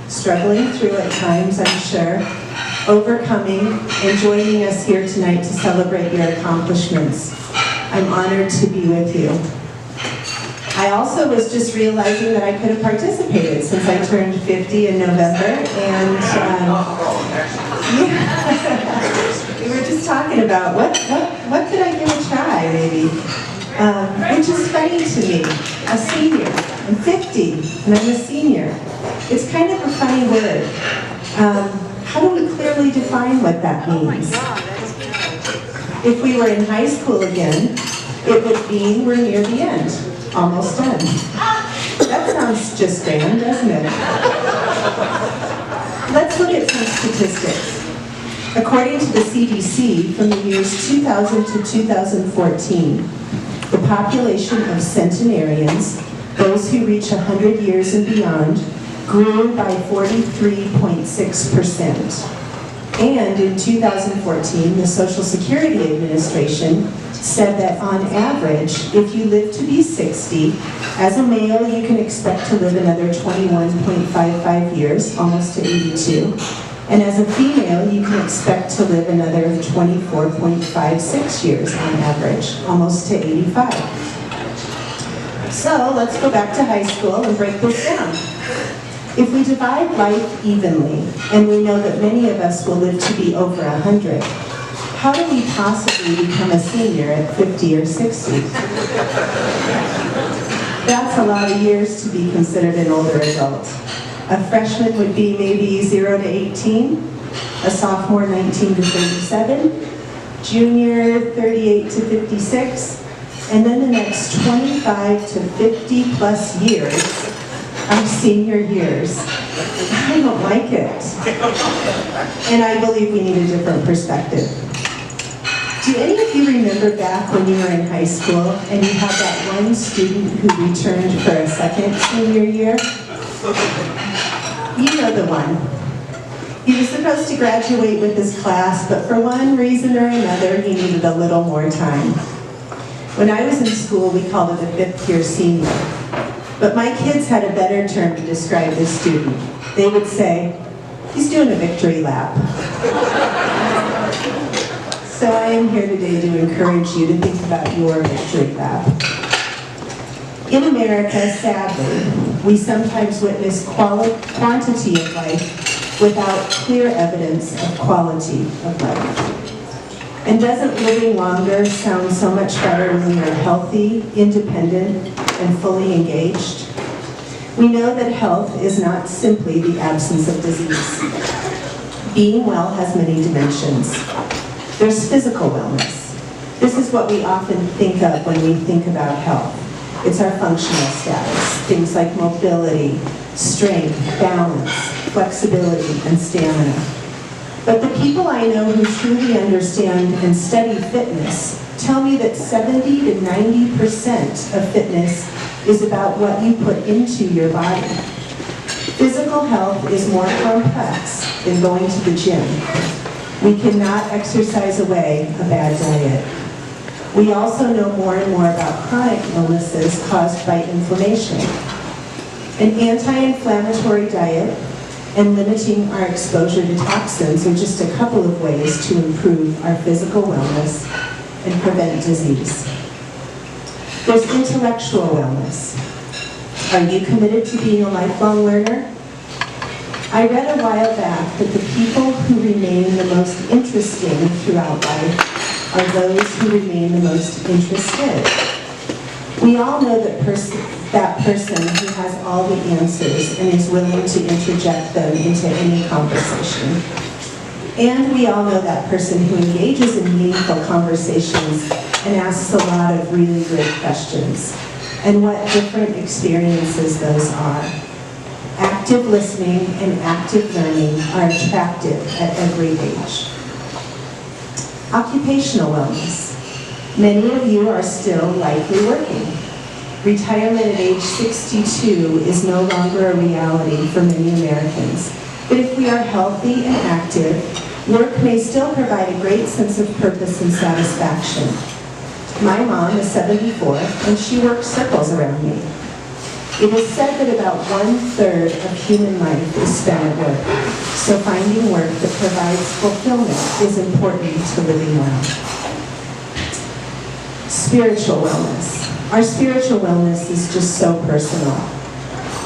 struggling through at times, I'm sure, overcoming, and joining us here tonight to celebrate your accomplishments. I'm honored to be with you. I also was just realizing that I could have participated since I turned 50 in November, and we were just talking about what could I give a try, maybe, which is funny to me. A senior, I'm 50, and I'm a senior. It's kind of a funny word. How do we clearly define what that means? If we were in high school again, it would mean we're near the end. Almost done. That sounds just grand, doesn't it? Let's look at some statistics. According to the CDC, from the years 2000 to 2014, the population of centenarians, those who reach 100 years and beyond, grew by 43.6%. And in 2014, the Social Security Administration said that on average, if you live to be 60, as a male you can expect to live another 21.55 years, almost to 82. And as a female, you can expect to live another 24.56 years on average, almost to 85. So let's go back to high school and break this down. If we divide life evenly, and we know that many of us will live to be over 100, how do we possibly become a senior at 50 or 60? That's a lot of years to be considered an older adult. A freshman would be maybe 0 to 18, a sophomore 19 to 37, junior 38 to 56, and then the next 25 to 50 plus years are senior years. I don't like it. And I believe we need a different perspective. Do any of you remember back when you were in high school and you had that one student who returned for a second senior year? You know the one. He was supposed to graduate with his class, but for one reason or another, he needed a little more time. When I was in school, we called it a fifth year senior. But my kids had a better term to describe this student. They would say, he's doing a victory lap. So I am here today to encourage you to think about your victory lap. In America, sadly, we sometimes witness quantity of life without clear evidence of quality of life. And doesn't living longer sound so much better when we are healthy, independent, and fully engaged? We know that health is not simply the absence of disease. Being well has many dimensions. There's physical wellness. This is what we often think of when we think about health. It's our functional status, things like mobility, strength, balance, flexibility, and stamina. But the people I know who truly understand and study fitness tell me that 70 to 90% of fitness is about what you put into your body. Physical health is more complex than going to the gym. We cannot exercise away a bad diet. We also know more and more about chronic illnesses caused by inflammation. An anti-inflammatory diet and limiting our exposure to toxins are just a couple of ways to improve our physical wellness and prevent disease. There's intellectual wellness. Are you committed to being a lifelong learner? I read a while back that the people who remain the most interesting throughout life are those who remain the most interested. We all know that person who has all the answers and is willing to interject them into any conversation. And we all know that person who engages in meaningful conversations and asks a lot of really great questions, and what different experiences those are. Active listening and active learning are attractive at every age. Occupational wellness. Many of you are still likely working. Retirement at age 62 is no longer a reality for many Americans. But if we are healthy and active, work may still provide a great sense of purpose and satisfaction. My mom is 74, and she works circles around me. It is said that about 1/3 of human life is spent at work, so finding work that provides fulfillment is important to living well. Spiritual wellness. Our spiritual wellness is just so personal.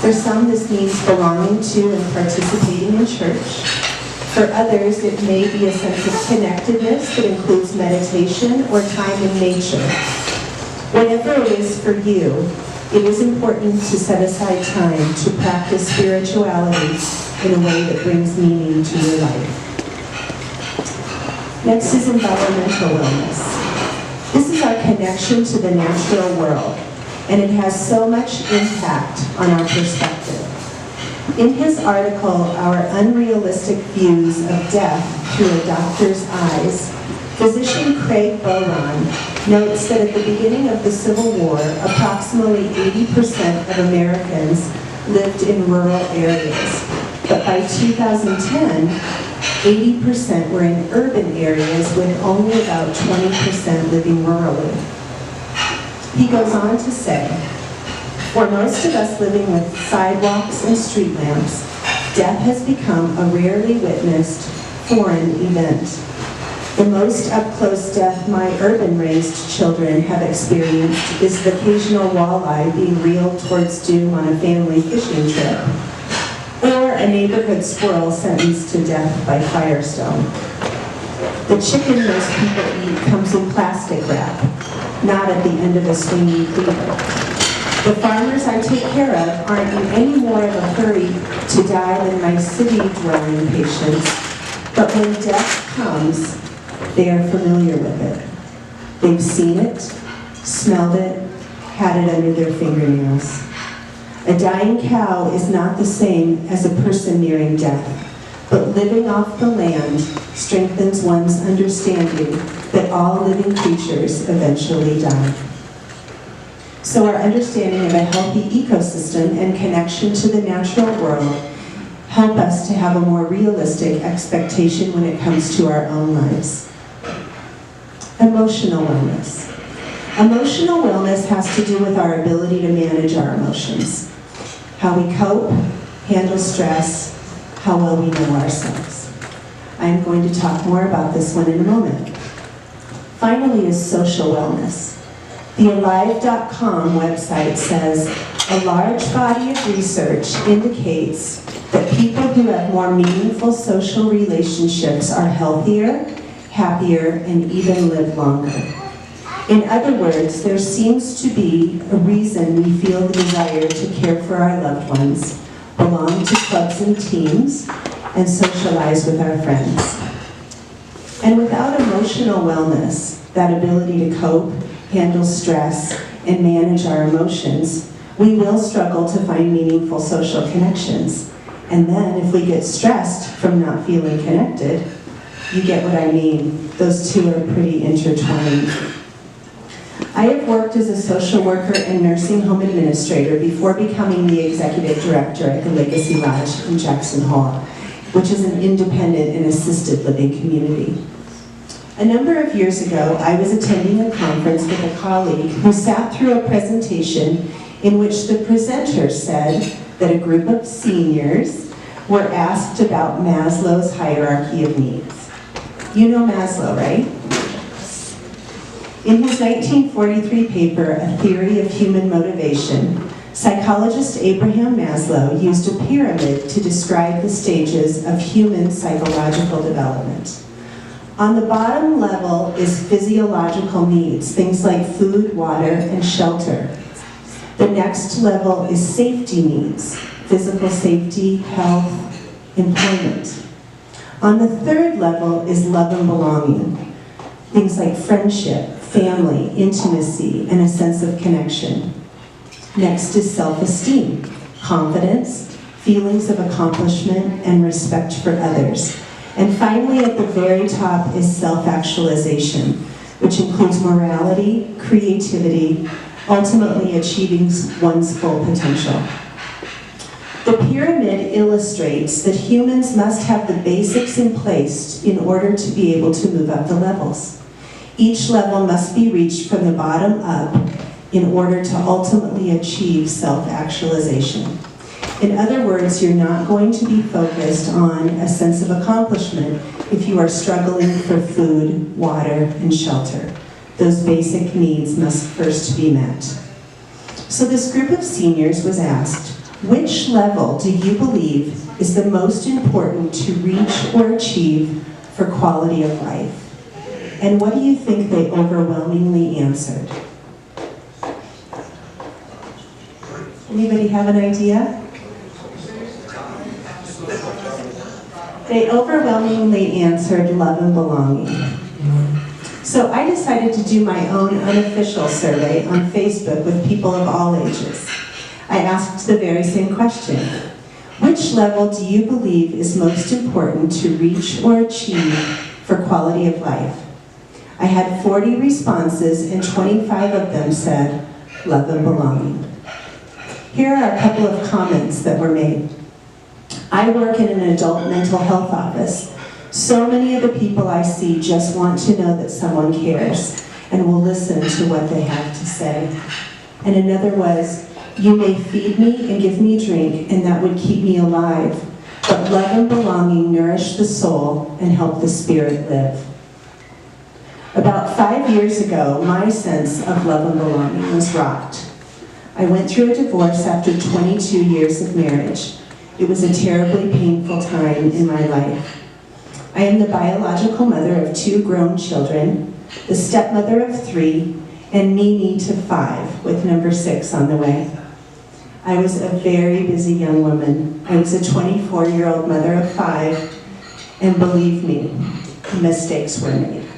For some, this means belonging to and participating in church. For others, it may be a sense of connectedness that includes meditation or time in nature. Whatever it is for you, it is important to set aside time to practice spirituality in a way that brings meaning to your life. Next is environmental wellness. This is our connection to the natural world, and it has so much impact on our perspective. In his article, Our Unrealistic Views of Death Through a Doctor's Eyes, physician Craig Boron notes that at the beginning of the Civil War, approximately 80% of Americans lived in rural areas. But by 2010, 80% were in urban areas with only about 20% living rurally. He goes on to say, for most of us living with sidewalks and street lamps, death has become a rarely witnessed foreign event. The most up-close death my urban-raised children have experienced is the occasional walleye being reeled towards doom on a family fishing trip, or a neighborhood squirrel sentenced to death by firestone. The chicken most people eat comes in plastic wrap, not at the end of a swinging cleaver. The farmers I take care of aren't in any more of a hurry to die than my city-dwelling patients, but when death comes, they are familiar with it. They've seen it, smelled it, had it under their fingernails. A dying cow is not the same as a person nearing death, but living off the land strengthens one's understanding that all living creatures eventually die. So our understanding of a healthy ecosystem and connection to the natural world help us to have a more realistic expectation when it comes to our own lives. Emotional wellness. Emotional wellness has to do with our ability to manage our emotions, how we cope, handle stress, how well we know ourselves. I'm going to talk more about this one in a moment. Finally is social wellness. The Alive.com website says, a large body of research indicates that people who have more meaningful social relationships are healthier, happier, and even live longer. In other words, there seems to be a reason we feel the desire to care for our loved ones, belong to clubs and teams, and socialize with our friends. And without emotional wellness, that ability to cope, handle stress, and manage our emotions, we will struggle to find meaningful social connections. And then if we get stressed from not feeling connected, you get what I mean. Those two are pretty intertwined. I have worked as a social worker and nursing home administrator before becoming the executive director at the Legacy Lodge in Jackson Hole, which is an independent and assisted living community. A number of years ago, I was attending a conference with a colleague who sat through a presentation in which the presenter said that a group of seniors were asked about Maslow's hierarchy of needs. You know Maslow, right? In his 1943 paper, A Theory of Human Motivation, psychologist Abraham Maslow used a pyramid to describe the stages of human psychological development. On the bottom level is physiological needs, things like food, water, and shelter. The next level is safety needs, physical safety, health, employment. On the third level is love and belonging, things like friendship, family, intimacy, and a sense of connection. Next is self-esteem, confidence, feelings of accomplishment, and respect for others. And finally, at the very top is self-actualization, which includes morality, creativity, ultimately achieving one's full potential. The pyramid illustrates that humans must have the basics in place in order to be able to move up the levels. Each level must be reached from the bottom up in order to ultimately achieve self-actualization. In other words, you're not going to be focused on a sense of accomplishment if you are struggling for food, water, and shelter. Those basic needs must first be met. So this group of seniors was asked, which level do you believe is the most important to reach or achieve for quality of life? And what do you think they overwhelmingly answered? Anybody have an idea? They overwhelmingly answered love and belonging. So I decided to do my own unofficial survey on Facebook with people of all ages. I asked the very same question. Which level do you believe is most important to reach or achieve for quality of life? I had 40 responses and 25 of them said love and belonging. Here are a couple of comments that were made. I work in an adult mental health office. So many of the people I see just want to know that someone cares and will listen to what they have to say. And another was, you may feed me and give me drink, and that would keep me alive, but love and belonging nourish the soul and help the spirit live. About 5 years ago, my sense of love and belonging was rocked. I went through a divorce after 22 years of marriage. It was a terribly painful time in my life. I am the biological mother of 2 grown children, the stepmother of 3, and Nini to 5, with number 6 on the way. I was a very busy young woman. I was a 24-year-old mother of 5, and believe me, mistakes were made.